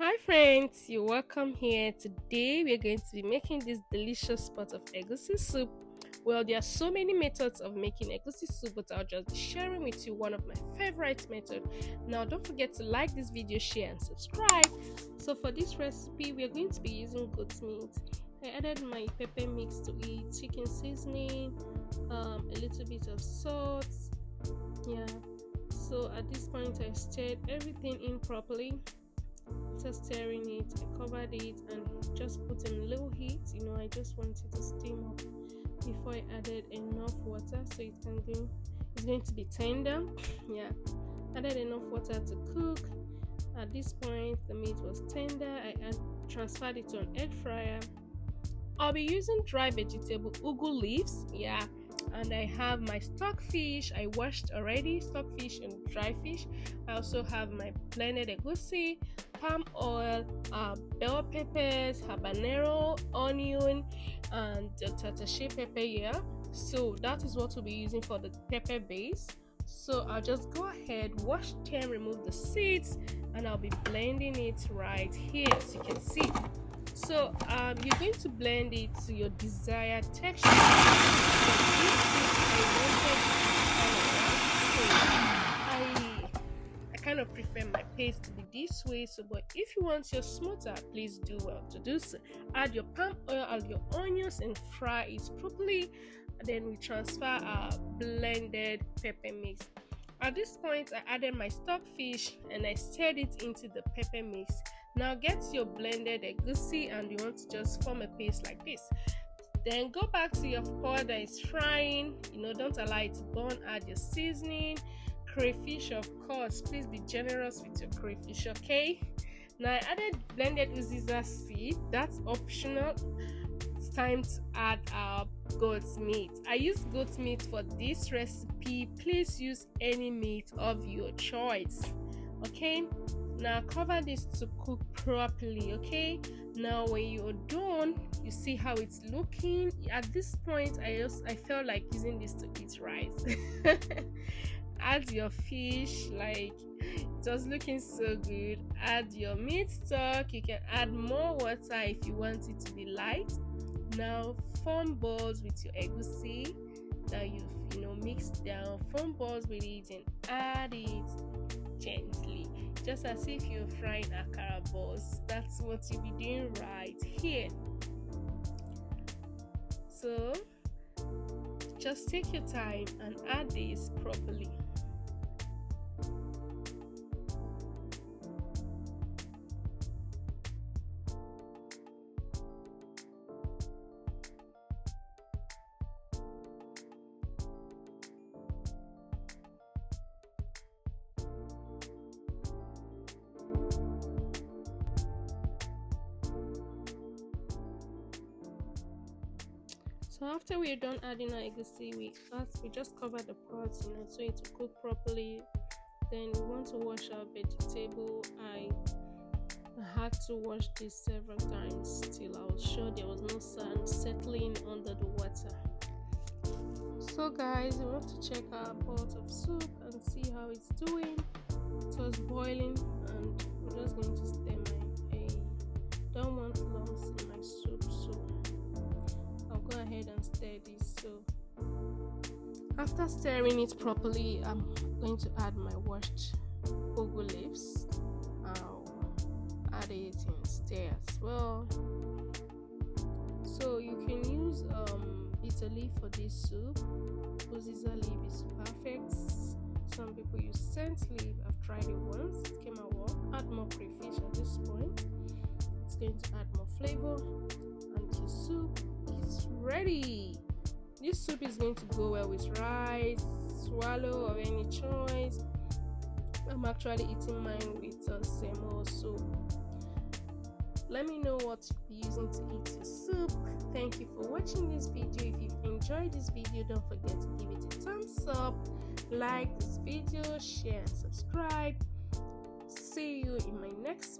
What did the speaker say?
Hi friends, you're welcome here. Today we're going to be making this delicious pot of egusi soup. Well, there are so many methods of making egusi soup, but I'll just be sharing with you one of my favorite methods. Now, don't forget to like this video, share, and subscribe. So for this recipe, we're going to be using goat meat. I added my pepper mix to it, chicken seasoning, a little bit of salt. Yeah. So at this point, I stirred everything in properly. After stirring it, I covered it and just put in a little heat. I just want it to steam up before I added enough water so it's going to be tender. Yeah, added enough water to cook. At this point, the meat was tender. Transferred it to an air fryer. I'll be using dry vegetable ugu leaves. Yeah, and I have my stockfish. I washed already stockfish and dry fish. I also have my blended egusi, palm oil, bell peppers, habanero, onion, and tatashe pepper here. So that is what we'll be using for the pepper base. So I'll just go ahead, wash them, remove the seeds, and I'll be blending it right here as you can see. So you're going to blend it to your desired texture. I kind of prefer my paste to be this way. But if you want your smoother, please do well to do so. Add your palm oil, add your onions, and fry it properly. And then we transfer our blended pepper mix. At this point, I added my stockfish and I stirred it into the pepper mix. Now get your blended egusi and you want to just form a paste like this. Then go back to your pot that is frying. Don't allow it to burn. Add your seasoning, crayfish, of course. Please be generous with your crayfish, okay? Now I added blended uziza seed. That's optional. It's time to add our goat's meat. I use goat's meat for this recipe. Please use any meat of your choice, okay? Now cover this to cook properly, okay? Now when you're done, you see how it's looking. At this point, I felt like using this to eat rice. Add your fish, like it was looking so good. Add your meat stock. You can add more water if you want it to be light. Now form balls with your egusi that you've mixed down. Form balls with it and add it gently, just as if you're frying akara balls. That's what you'll be doing right here. So just take your time and add this properly. So after we're done adding our egusi, we just cover the pot, so it will cook properly. Then we want to wash our vegetable. I had to wash this several times till I was sure there was no sand settling under the water. So guys, we want to check our pot of soup and see how it's doing. It was boiling and I'm just going to stir I don't want lumps in my soup, so I'll go ahead and stir this. So after stirring it properly, I'm going to add my washed ugu leaves. I'll add it and stir as well. So you can use bitter leaf for this soup. Uziza leaf is perfect. Some people use scent leaf. I've tried it once, it came out well. Add more crayfish at this point. It's going to add more flavor and your soup is ready. This soup is going to go well with rice, swallow, of any choice. I'm actually eating mine with semo, so let me know what you'll be using to eat your soup. Thank you for watching this video. If you've enjoyed this video, don't forget to give it a thumbs up, like this video, share and subscribe. See you in my next